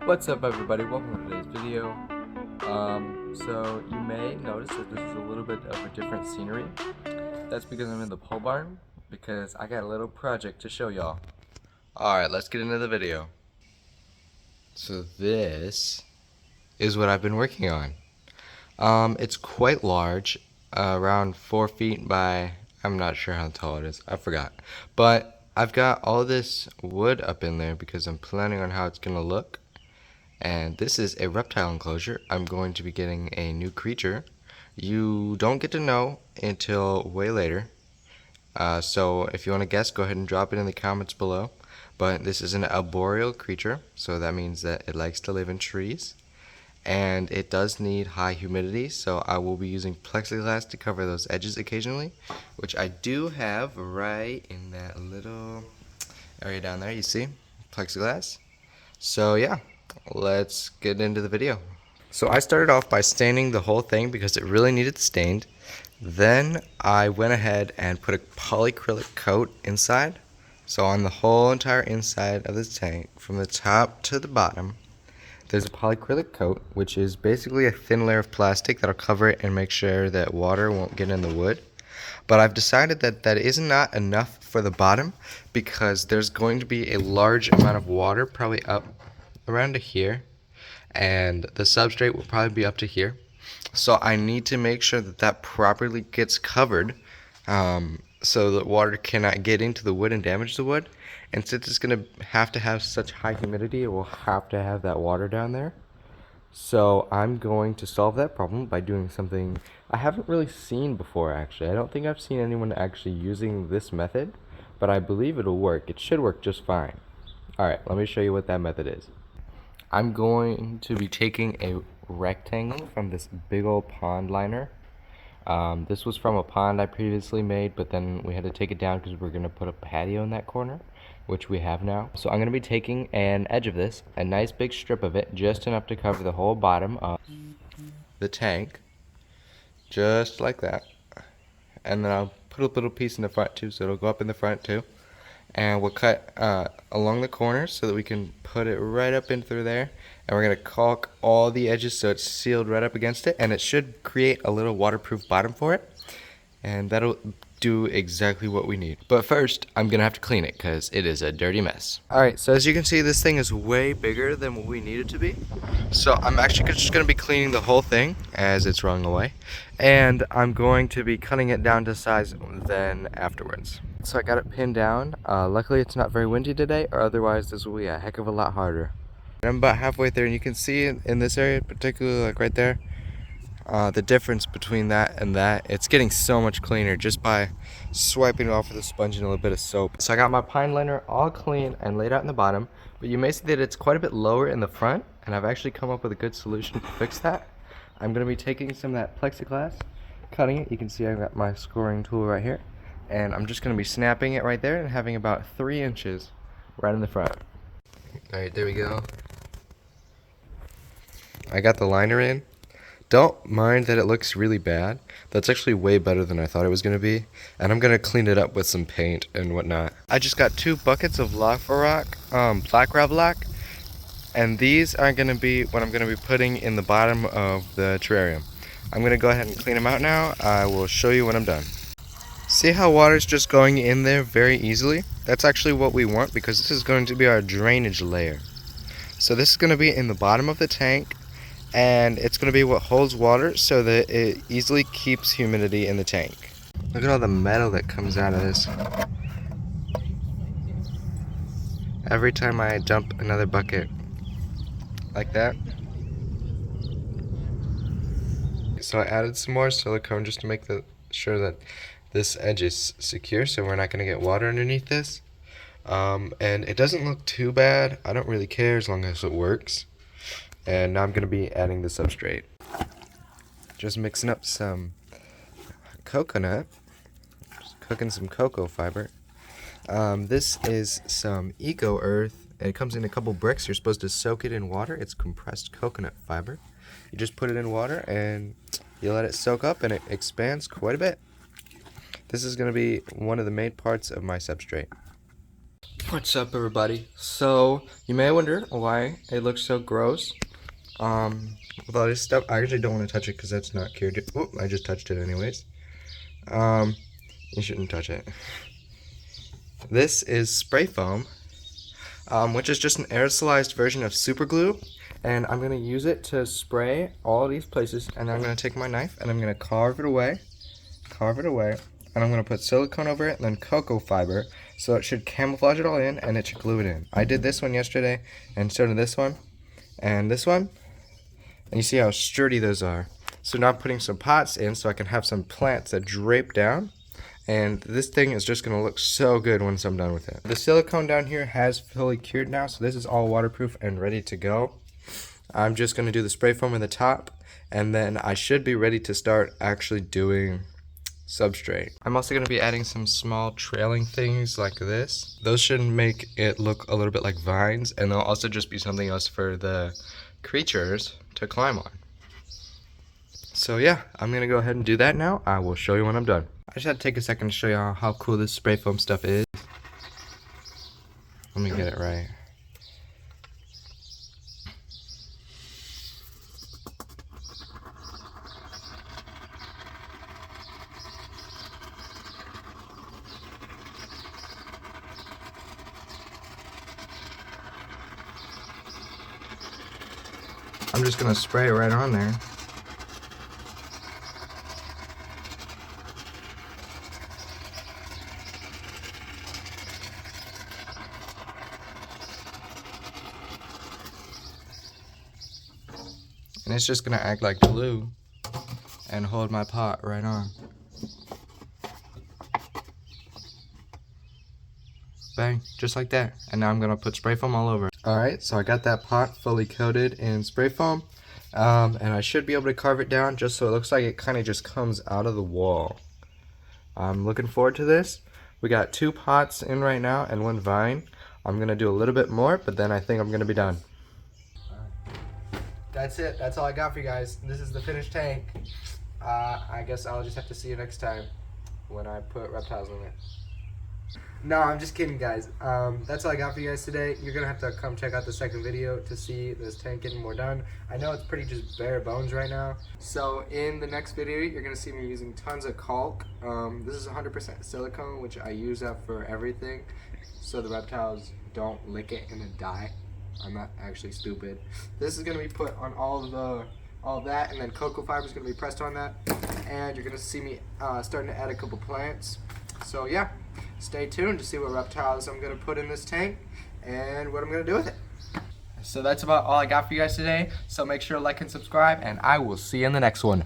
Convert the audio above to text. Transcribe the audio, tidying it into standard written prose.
What's up, everybody? Welcome to today's video. So you may notice that this is a little bit of a different scenery. That's because I'm in the pole barn, because I got a little project to show y'all. Alright, let's get into the video. So this is what I've been working on. It's quite large, around 4 feet by, I'm not sure how tall it is, I forgot. But I've got all this wood up in there because I'm planning on how it's gonna look. And this is a reptile enclosure. I'm going to be getting a new creature. You don't get to know until way later. So if you want to guess, go ahead and drop it in the comments below. But this is an arboreal creature, so that means that it likes to live in trees. And it does need high humidity, so I will be using plexiglass to cover those edges occasionally, which I do have right in that little area down there, you see? Plexiglass. So yeah. Let's get into the video. So I started off by staining the whole thing because it really needed stained. Then I went ahead and put a polyacrylic coat inside. So on the whole entire inside of this tank, from the top to the bottom, there's a polyacrylic coat, which is basically a thin layer of plastic that'll cover it and make sure that water won't get in the wood. But I've decided that that is not enough for the bottom because there's going to be a large amount of water probably up around to here, and the substrate will probably be up to here. So I need to make sure that that properly gets covered, so that water cannot get into the wood and damage the wood. And since it's going to have such high humidity, it will have to have that water down there. So I'm going to solve that problem by doing something I haven't really seen before, actually. I don't think I've seen anyone actually using this method, but I believe it'll work. It should work just fine. Alright, let me show you what that method is. I'm going to be taking a rectangle from this big old pond liner. This was from a pond I previously made, but then we had to take it down because we're going to put a patio in that corner, which we have now. So I'm going to be taking an edge of this, a nice big strip of it, just enough to cover the whole bottom of the tank, just like that. And then I'll put a little piece in the front too, so it'll go up in the front too. And we'll cut along the corners so that we can put it right up in through there. And we're going to caulk all the edges so it's sealed right up against it. And it should create a little waterproof bottom for it. And that'll do exactly what we need. But first, I'm going to have to clean it because it is a dirty mess. Alright, so as you can see, this thing is way bigger than what we need it to be. So I'm actually just going to be cleaning the whole thing as it's rolling away. And I'm going to be cutting it down to size then afterwards. So I got it pinned down. Luckily it's not very windy today, or otherwise this will be a heck of a lot harder. And I'm about halfway there, and you can see in this area, particularly like right there, the difference between that and that. It's getting so much cleaner just by swiping it off with a sponge and a little bit of soap. So I got my pine liner all clean and laid out in the bottom, but you may see that it's quite a bit lower in the front, and I've actually come up with a good solution to fix that. I'm going to be taking some of that plexiglass, cutting it. You can see I've got my scoring tool right here. And I'm just going to be snapping it right there and having about 3 inches right in the front. Alright, there we go. I got the liner in. Don't mind that it looks really bad. That's actually way better than I thought it was going to be. And I'm going to clean it up with some paint and whatnot. I just got 2 buckets of lava rock, black gravel rock. And these are going to be what I'm going to be putting in the bottom of the terrarium. I'm going to go ahead and clean them out now. I will show you when I'm done. See how water's just going in there very easily? That's actually what we want because this is going to be our drainage layer. So this is going to be in the bottom of the tank, and it's going to be what holds water so that it easily keeps humidity in the tank. Look at all the metal that comes out of this. Every time I dump another bucket like that. So I added some more silicone just to make sure that this edge is secure, so we're not going to get water underneath this. And it doesn't look too bad. I don't really care as long as it works. And now I'm going to be adding the substrate. Just mixing up some coconut. Just cooking some cocoa fiber. This is some Eco Earth. It comes in a couple bricks. You're supposed to soak it in water. It's compressed coconut fiber. You just put it in water and you let it soak up, and it expands quite a bit. this is going to be one of the main parts of my substrate. What's up, everybody? So you may wonder why it looks so gross with all this stuff. I actually don't want to touch it because that's not cured yet. Oh, I just touched it anyways. You shouldn't touch it. This is spray foam, which is just an aerosolized version of super glue, and I'm going to use it to spray all these places, and then I'm going to take my knife and I'm going to carve it away, and I'm going to put silicone over it and then cocoa fiber, so it should camouflage it all in and it should glue it in. I did this one yesterday, and so did this one, and this one, and you see how sturdy those are. So now I'm putting some pots in so I can have some plants that drape down. And this thing is just going to look so good once I'm done with it. The silicone down here has fully cured now, so this is all waterproof and ready to go. I'm just going to do the spray foam in the top, and then I should be ready to start actually doing substrate. I'm also going to be adding some small trailing things like this. Those should make it look a little bit like vines, and they'll also just be something else for the creatures to climb on. So yeah, I'm going to go ahead and do that now. I will show you when I'm done. I just had to take a second to show you how cool this spray foam stuff is. Let me get it right. I'm just going to spray it right on there. And it's just going to act like glue and hold my pot right on. Bang, just like that. And now I'm going to put spray foam all over. Alright, so I got that pot fully coated in spray foam. And I should be able to carve it down just so it looks like it kind of just comes out of the wall. I'm looking forward to this. We got 2 pots in right now and 1 vine. I'm going to do a little bit more, but then I think I'm going to be done. That's it. That's all I got for you guys. This is the finished tank. I guess I'll just have to see you next time when I put reptiles in it. No, I'm just kidding, guys. That's all I got for you guys today. You're going to have to come check out the second video to see this tank getting more done. I know it's pretty just bare bones right now. So in the next video, you're going to see me using tons of caulk. This is 100% silicone, which I use that for everything, so the reptiles don't lick it and then die. I'm not actually stupid. This is going to be put on all that, and then cocoa fiber is going to be pressed on that. And you're going to see me starting to add a couple plants. So yeah, stay tuned to see what reptiles I'm going to put in this tank and what I'm going to do with it. So that's about all I got for you guys today. So make sure to like and subscribe, and I will see you in the next one.